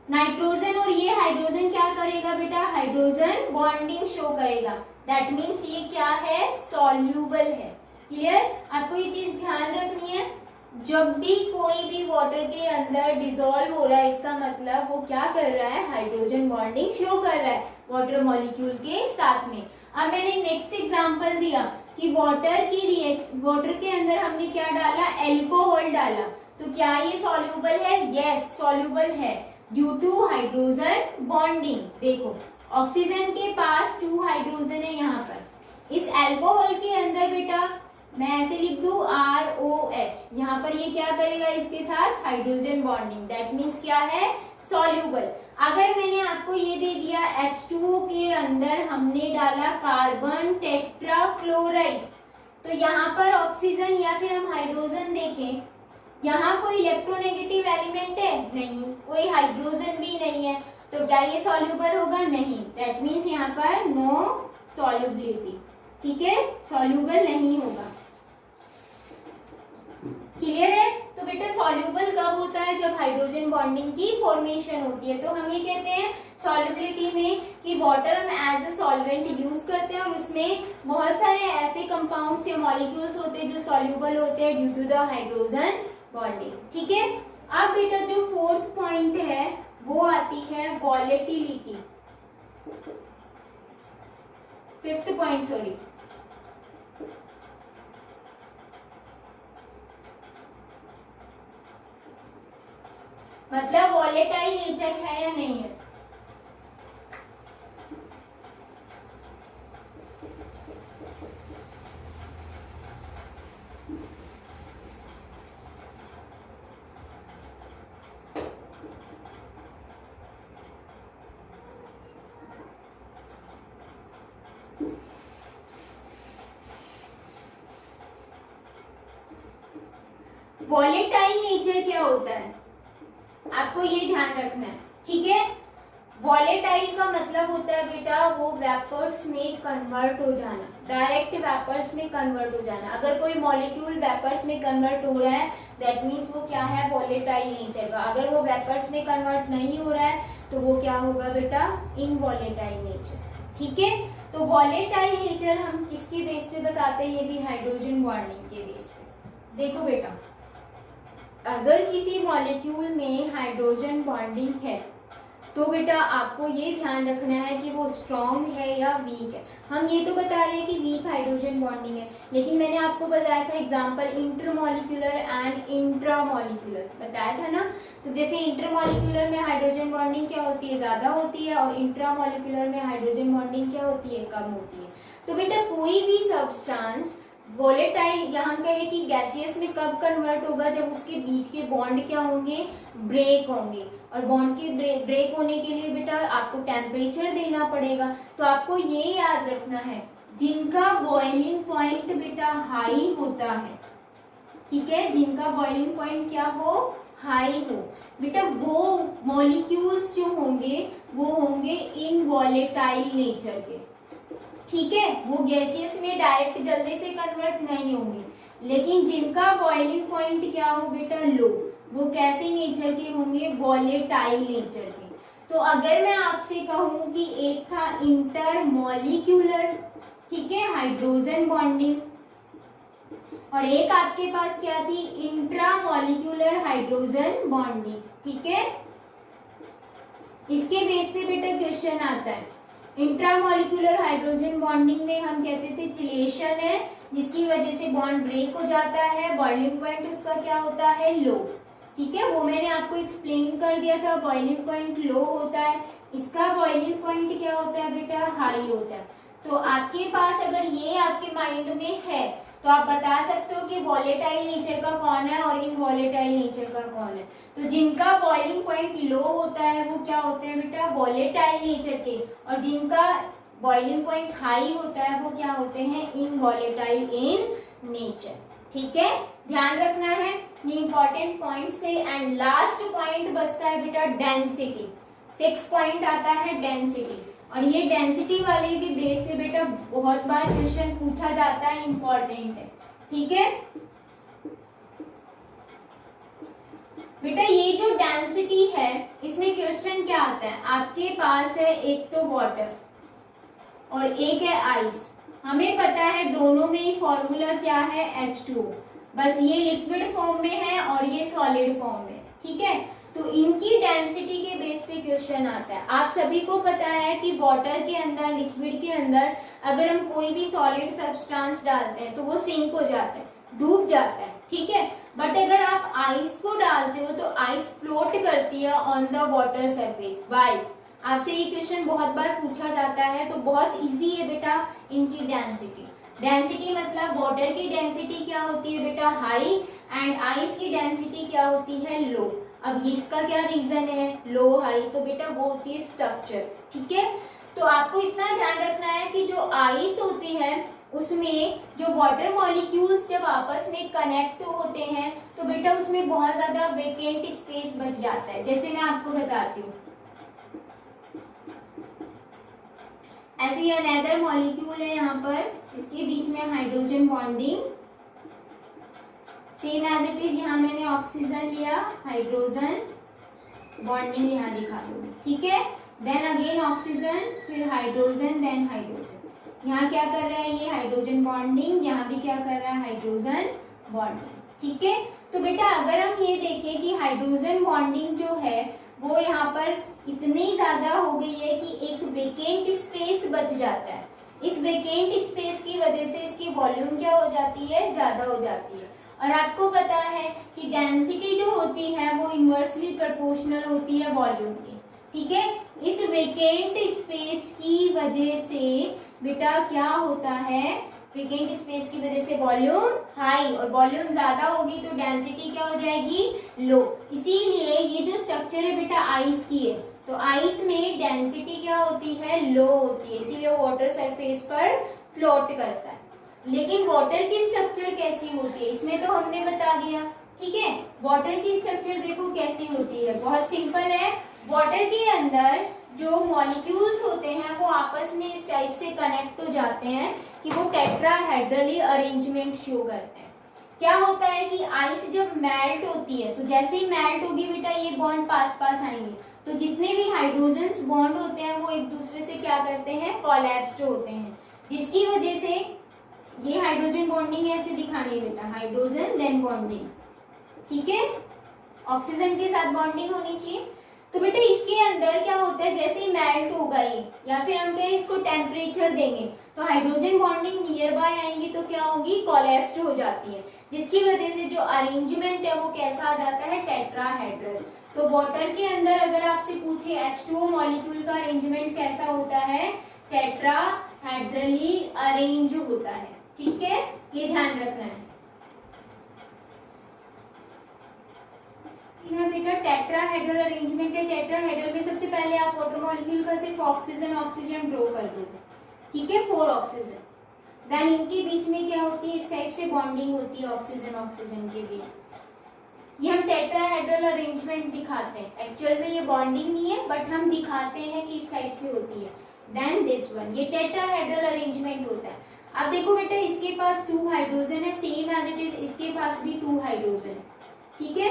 नाइट्रोजन, और ये हाइड्रोजन क्या करेगा बेटा, हाइड्रोजन बॉन्डिंग शो करेगा। दैट मीन्स ये क्या है, सॉल्यूबल है। क्लियर, आपको ये चीज ध्यान रखनी है, जब भी कोई भी वाटर के अंदर डिसॉल्व हो रहा है इसका मतलब वो क्या कर रहा है, हाइड्रोजन बॉन्डिंग शो कर रहा है वाटर मॉलिक्यूल के साथ में। अब मैंने नेक्स्ट एग्जांपल दिया कि वाटर के अंदर हमने क्या डाला, एल्कोहल डाला, तो क्या ये सॉल्यूबल है, यस सॉल्यूबल है, ड्यू टू हाइड्रोजन बॉन्डिंग। देखो ऑक्सीजन के पास 2 हाइड्रोजन है यहाँ पर, इस एल्कोहल के अंदर बेटा मैं ऐसे लिख दूं ROH, यहाँ पर ये क्या करेगा, इसके साथ हाइड्रोजन बॉन्डिंग, दैट मीन्स क्या है, सॉल्यूबल। अगर मैंने आपको ये दे दिया H2O के अंदर हमने डाला कार्बन टेट्राक्लोराइड, तो यहाँ पर ऑक्सीजन या फिर हम हाइड्रोजन देखें, यहाँ कोई इलेक्ट्रोनेगेटिव एलिमेंट है, नहीं, कोई हाइड्रोजन भी नहीं है, तो क्या ये सॉल्यूबल होगा, नहीं। दैट मीन्स यहाँ पर नो सॉल्युबिलिटी, ठीक है, सॉल्यूबल नहीं होगा। क्लियर है, तो बेटा सॉल्यूबल कब होता है, जब हाइड्रोजन बॉन्डिंग की फॉर्मेशन होती है। तो हम ये कहते हैं सॉल्युबिलिटी में कि वाटर हम एज अ सॉल्वेंट यूज करते हैं, और उसमें बहुत सारे ऐसे कंपाउंड्स या मॉलिक्यूल्स होते हैं जो सॉल्यूबल होते हैं due to the hydrogen bonding, ठीक है। अब बेटा जो फोर्थ पॉइंट है वो आती है वॉलेटिलिटी, फिफ्थ पॉइंट सॉरी, मतलब वॉलेटाइल नेचर है या नहीं है। वॉलेटाइल नेचर क्या होता है, आपको ये ध्यान रखना है, ठीक है। वॉलेटाइल का मतलब होता है बेटा वो वेपर्स में कन्वर्ट हो जाना, डायरेक्ट वेपर्स में कन्वर्ट हो जाना। अगर कोई मॉलिक्यूल वेपर्स में कन्वर्ट हो रहा है दैट मीन्स वो क्या है, वॉलेटाइल नेचर का। अगर वो वेपर्स में कन्वर्ट नहीं हो रहा है तो वो क्या होगा बेटा, इनवॉलेटाइल नेचर, ठीक है। तो वॉलेटाइल नेचर हम किसके बेस पे बताते हैं, ये भी हाइड्रोजन बॉन्डिंग के बेस पे, देखो बेटा, अगर किसी मॉलिक्यूल में हाइड्रोजन बॉन्डिंग है तो बेटा आपको ये ध्यान रखना है कि वो स्ट्रॉन्ग है या वीक है। हम ये तो बता रहे हैं कि वीक हाइड्रोजन बॉन्डिंग है, लेकिन मैंने आपको बताया था एग्जांपल इंटरमॉलिक्यूलर एंड इंट्रामॉलिक्यूलर बताया था ना। तो जैसे इंटरमॉलिक्यूलर में हाइड्रोजन बॉन्डिंग क्या होती है, ज्यादा होती है, और इंट्रामॉलिक्यूलर में हाइड्रोजन बॉन्डिंग क्या होती है, कम होती है। तो बेटा कोई भी सब्सटेंस वोलेटाइल या हम कहें कि गैसियस में कब कन्वर्ट होगा, जब उसके बीच के बॉन्ड क्या होंगे, ब्रेक होंगे। और बॉन्ड के ब्रेक होने के लिए बेटा आपको टेम्परेचर देना पड़ेगा। तो आपको ये याद रखना है, जिनका बॉइलिंग पॉइंट बेटा हाई होता है, ठीक है, जिनका बॉइलिंग पॉइंट क्या हो, हाई हो, बेटा वो मॉलिक्यूल्स जो होंगे वो होंगे इनवॉलेटाइल नेचर के, ठीक है, वो गैसियस में डायरेक्ट जल्दी से कन्वर्ट नहीं होंगे। लेकिन जिनका बॉइलिंग पॉइंट क्या हो बेटा, लो, वो कैसे नेचर के होंगे, वॉलेटाइल नेचर के। तो अगर मैं आपसे कहूं कि एक था इंटरमॉलिक्यूलर, ठीक है, हाइड्रोजन बॉन्डिंग, और एक आपके पास क्या थी, इंट्रामॉलिक्यूलर हाइड्रोजन बॉन्डिंग, ठीक है। इसके बेस पे बेटा क्वेश्चन आता है। इंट्रामॉलिक्यूलर हाइड्रोजन बॉन्डिंग में हम कहते थे चिलेशन है, जिसकी वजह से बॉन्ड ब्रेक हो जाता है, बॉइलिंग पॉइंट उसका क्या होता है, लो, ठीक है, वो मैंने आपको एक्सप्लेन कर दिया था, बॉइलिंग पॉइंट लो होता है। इसका बॉइलिंग पॉइंट क्या होता है बेटा, हाई होता है। तो आपके पास अगर ये आपके माइंड में है तो आप बता सकते हो कि वॉलेटाइल नेचर का कौन है और इनवॉलेटाइल नेचर का कौन है। तो जिनका बॉइलिंग पॉइंट लो होता है वो क्या होते हैं बेटा, वॉलेटाइल नेचर के, और जिनका बॉइलिंग पॉइंट हाई होता है वो क्या होते हैं, इनवॉलेटाइल इन नेचर, ठीक है, ध्यान रखना है। ये इंपॉर्टेंट पॉइंट्स थे। एंड लास्ट पॉइंट बचता है बेटा डेंसिटी। 6 पॉइंट आता है डेंसिटी, और ये डेंसिटी वाले के बेस पे बेटा बहुत बार क्वेश्चन पूछा जाता है, इंपॉर्टेंट है, ठीक है बेटा। ये जो डेंसिटी है इसमें क्वेश्चन क्या आता है, आपके पास है एक तो वाटर और एक है आइस। हमें पता है दोनों में ही फॉर्मूला क्या है, H2O, बस ये लिक्विड फॉर्म में है और ये सॉलिड फॉर्म में, ठीक है। तो इनकी डेंसिटी के बेस पे क्वेश्चन आता है। आप सभी को पता है कि वाटर के अंदर, लिक्विड के अंदर अगर हम कोई भी सॉलिड सब्सटेंस डालते हैं तो वो सिंक हो जाता है, डूब जाता है, ठीक है। बट अगर आप आइस को डालते हो तो आइस फ्लोट करती है on the water surface. Why, आपसे ये क्वेश्चन बहुत बार पूछा जाता है। तो बहुत इजी है बेटा इनकी डेंसिटी। डेंसिटी मतलब वाटर की डेंसिटी क्या होती है बेटा, हाई, एंड आइस की डेंसिटी क्या होती है, लो। अब इसका क्या रीजन है, लो हाई, तो बेटा वो होती है स्ट्रक्चर, ठीक है। तो आपको इतना ध्यान रखना है कि जो आइस होती है उसमें जो वाटर मॉलिक्यूल्स जब आपस में कनेक्ट होते हैं तो बेटा उसमें बहुत ज्यादा वेकेंट स्पेस बच जाता है। जैसे मैं आपको बताती हूँ, ऐसे ही अनदर मॉलिक्यूल है यहाँ पर, इसके बीच में hydrogen bonding, same as it is, यहाँ मैंने ऑक्सीजन लिया, हाइड्रोजन बॉन्डिंग यहाँ दिखा दूंगी, ठीक है। देन अगेन ऑक्सीजन, फिर हाइड्रोजन, देन हाइड्रोजन। यहाँ क्या कर रहा है, ये हाइड्रोजन बॉन्डिंग, यहाँ भी क्या कर रहा है, हाइड्रोजन बॉन्डिंग, ठीक है। तो बेटा अगर हम ये देखें कि हाइड्रोजन बॉन्डिंग जो है वो यहाँ पर इतनी ज्यादा हो गई है कि एक वेकेंट स्पेस बच जाता है। इस वेकेंट स्पेस की वजह से इसकी वॉल्यूम क्या हो जाती है, ज्यादा हो जाती है। और आपको पता है कि डेंसिटी जो होती है वो इनवर्सली प्रोपोर्शनल होती है वॉल्यूम की, ठीक है। इस वेकेंट स्पेस की वजह से बेटा क्या होता है, वेकेंट स्पेस की वजह से वॉल्यूम हाई, और वॉल्यूम ज्यादा होगी तो डेंसिटी क्या हो जाएगी, लो। इसीलिए ये जो स्ट्रक्चर है बेटा आइस की है, तो आइस में डेंसिटी क्या होती है, लो होती है, इसीलिए वाटर सरफेस पर फ्लोट करता है। लेकिन वाटर की स्ट्रक्चर कैसी होती है, इसमें तो हमने बता दिया, ठीक है। वाटर की स्ट्रक्चर देखो कैसी होती है, बहुत सिंपल है। वाटर के अंदर जो मॉलिक्यूल्स होते हैं वो आपस में इस टाइप से कनेक्ट हो जाते हैं कि वो टेट्राहेड्रली अरेंजमेंट शो करते हैं। क्या होता है कि आइस जब मेल्ट होती है तो जैसे ही मेल्ट होगी बेटा ये बॉन्ड पास पास आएंगे, तो जितने भी हाइड्रोजन्स बॉन्ड होते हैं वो एक दूसरे से क्या करते हैं, कोलैप्स्ड होते हैं, जिसकी वजह से ये हाइड्रोजन बॉन्डिंग ऐसे दिखानी है बेटा, हाइड्रोजन देन बॉन्डिंग, ठीक है, ऑक्सीजन के साथ बॉन्डिंग होनी चाहिए। तो बेटा इसके अंदर क्या होता है, जैसे ही मेल्ट होगा ये, या फिर हम कहें इसको टेम्परेचर देंगे, तो हाइड्रोजन बॉन्डिंग नियर बाय आएंगी तो क्या होगी, कोलैप्स्ड हो जाती है, जिसकी वजह से जो अरेंजमेंट है वो कैसा आ जाता है, टेट्राहेड्रल। तो वाटर के अंदर अगर आपसे पूछे H2O मॉलिक्यूल का अरेंजमेंट कैसा होता है, टेट्राहेड्रली अरेंज होता है, ठीक है, ये ध्यान रखना है बेटा। टेट्राहेड्रल अरेंजमेंट है, टेट्राहेड्रल में सबसे पहले आप वाटर मॉलिक्यूल का सिर्फ ऑक्सीजन ऑक्सीजन ड्रॉ कर दोगे, ठीक है, 4 ऑक्सीजन, देन इनके बीच में क्या होती है, इस टाइप से बॉन्डिंग होती है ऑक्सीजन ऑक्सीजन के बीच। ये हम टेट्राहेड्रल अरेंजमेंट दिखाते हैं, एक्चुअल में ये बॉन्डिंग नहीं है बट हम दिखाते हैं कि इस टाइप से होती है। देन दिस वन, ये टेट्राहेड्रल अरेंजमेंट होता है। अब देखो बेटा इसके पास 2 हाइड्रोजन है, सेम एज इट इज इसके पास भी 2 हाइड्रोजन है, ठीक है,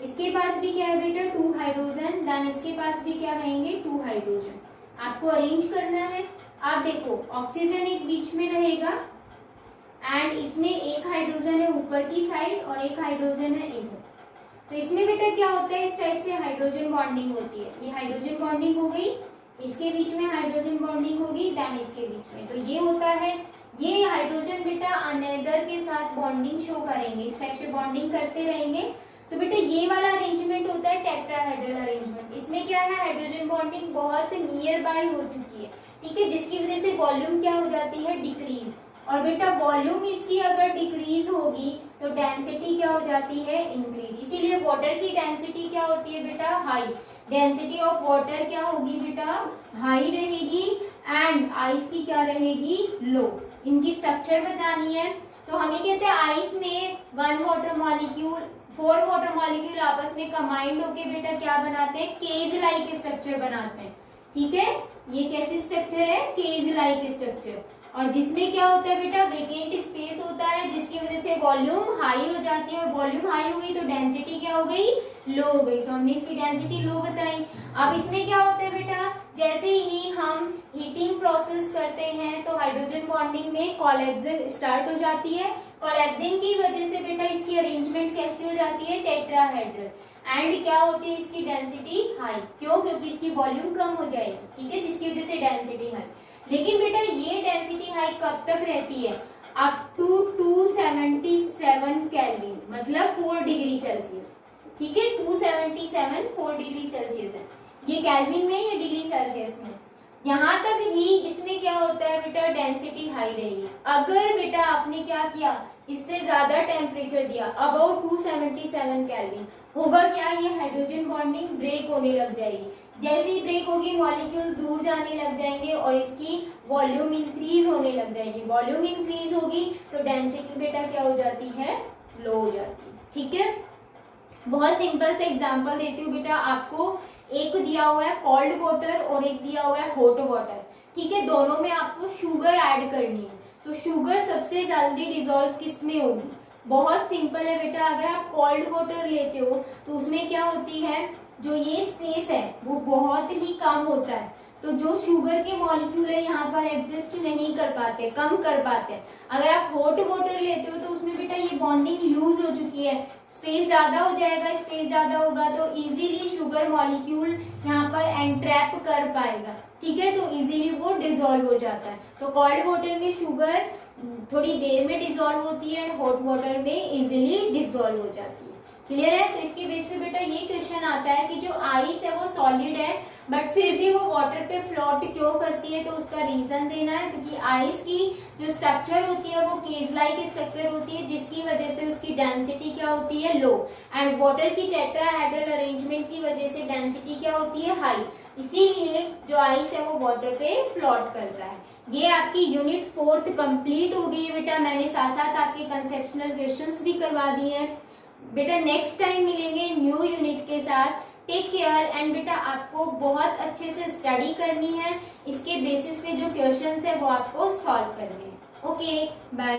इसके पास भी क्या है बेटा 2 हाइड्रोजन, देन इसके पास भी क्या रहेंगे 2 हाइड्रोजन। आपको अरेंज करना है। आप देखो ऑक्सीजन एक बीच में रहेगा एंड इसमें एक हाइड्रोजन है ऊपर की साइड और एक हाइड्रोजन है इधर। तो इसमें बेटा क्या होता है, इस टाइप से हाइड्रोजन बॉन्डिंग होती है, ये हाइड्रोजन बॉन्डिंग हो गई, इसके बीच में हाइड्रोजन बॉन्डिंग होगी, देन इसके बीच में, तो ये होता है, ये हाइड्रोजन बेटा अनदर के साथ बॉन्डिंग शो करेंगे, इस टाइप से बॉन्डिंग करते रहेंगे। तो बेटा ये वाला अरेंजमेंट होता है टेट्राहेड्रल अरेंजमेंट। इसमें क्या है, हाइड्रोजन बॉन्डिंग बहुत नियर बाय हो चुकी है, ठीक है, जिसकी वजह से वॉल्यूम क्या हो जाती है, डिक्रीज। और बेटा वॉल्यूम इसकी अगर डिक्रीज होगी तो डेंसिटी क्या हो जाती है, इंक्रीज। इसीलिए वाटर की डेंसिटी क्या होती है बेटा, हाई। डेंसिटी ऑफ वाटर क्या होगी बेटा, हाई रहेगी एंड आइस की क्या रहेगी, लो। इनकी स्ट्रक्चर बतानी है तो हमें कहते हैं आइस में 1 वाटर मॉलिक्यूल 4 वाटर मॉलिक्यूल आपस में कंबाइंड होके बेटा क्या बनाते हैं, केज लाइक स्ट्रक्चर बनाते हैं, ठीक है, ये कैसी स्ट्रक्चर है, केज लाइक स्ट्रक्चर। और जिसमें क्या होता है बेटा, वेकेंट स्पेस होता है, जिसकी वजह से वॉल्यूम हाई हो जाती है, और वॉल्यूम हाई हुई तो डेंसिटी क्या हो गई, लो हो गई, तो हमने इसकी डेंसिटी लो बताई। अब इसमें क्या होता है बेटा, जैसे ही हम हीटिंग प्रोसेस करते हैं तो हाइड्रोजन बॉन्डिंग में कोलैप्सिंग स्टार्ट हो जाती है। कोलैप्सिंग की वजह से बेटा इसकी अरेंजमेंट कैसी हो जाती है, टेट्राहेड्रल, एंड क्या होती है इसकी डेंसिटी हाई। क्यों, क्योंकि इसकी वॉल्यूम कम हो जाएगी, ठीक है, जिसकी वजह से डेंसिटी हाई। लेकिन बेटा ये डेंसिटी हाई कब तक रहती है, अप टू 277 केल्विन, मतलब 4 डिग्री सेल्सियस, ठीक है, 277 4 डिग्री सेल्सियस है, ये केल्विन में या डिग्री सेल्सियस में, यहाँ तक ही इसमें क्या होता है बेटा, डेंसिटी हाई रहेगी। अगर बेटा आपने क्या किया, इससे ज्यादा टेम्परेचर दिया, अबाउट 277 केल्विन, होगा क्या, ये हाइड्रोजन बॉन्डिंग ब्रेक होने लग जाएगी। जैसे ही ब्रेक होगी मॉलिक्यूल दूर जाने लग जाएंगे और इसकी वॉल्यूम इंक्रीज होने लग जाएगी। वॉल्यूम इंक्रीज होगी तो डेंसिटी बेटा क्या हो जाती है, लो हो जाती है, ठीक है। बहुत सिंपल से एग्जांपल देती हूँ बेटा आपको, एक दिया हुआ है कोल्ड वाटर और एक दिया हुआ है हॉट वाटर, ठीक है, दोनों में आपको शुगर ऐड करनी है, तो शुगर सबसे जल्दी डिसॉल्व किस में होगी, बहुत सिंपल है बेटा, अगर आप कोल्ड वाटर लेते हो तो उसमें क्या होती है, जो ये स्पेस है वो बहुत ही कम होता है, तो जो शुगर के मॉलिक्यूल है यहाँ पर एग्जिस्ट नहीं कर पाते, कम कर पाते हैं। अगर आप हॉट वाटर लेते हो तो उसमें बेटा ये बॉन्डिंग लूज हो चुकी है, स्पेस ज्यादा हो जाएगा, स्पेस ज्यादा होगा तो इजीली शुगर मॉलिक्यूल यहाँ पर एंट्रैप कर पाएगा, ठीक है, तो इजीली वो डिसॉल्व हो जाता है। तो कोल्ड वाटर में शुगर थोड़ी देर में डिसॉल्व होती है, हॉट वाटर में इजीली डिसॉल्व हो जाती है। क्लियर है। तो इसके बेस पे बेटा ये क्वेश्चन आता है कि जो आइस है वो सॉलिड है बट फिर भी वो वाटर पे फ्लोट क्यों करती है, तो उसका रीजन देना है। क्योंकि आइस की जो स्ट्रक्चर होती है वो केज लाइक स्ट्रक्चर होती है, जिसकी वजह से उसकी डेंसिटी क्या होती है, लो, एंड वाटर की टेट्राहेड्रल अरेंजमेंट की वजह से डेंसिटी क्या होती है, हाई। इसीलिए जो आइस है वो वाटर पे फ्लोट करता है। ये आपकी यूनिट 4 कंप्लीट हो गई है बेटा। मैंने साथ साथ आपके कंसेप्शनल क्वेश्चंस भी करवा दिए हैं बेटा। नेक्स्ट टाइम मिलेंगे न्यू यूनिट के साथ। टेक केयर एंड बेटा आपको बहुत अच्छे से स्टडी करनी है, इसके बेसिस पे जो क्वेश्चंस है वो आपको सॉल्व करने हैं। Okay bye.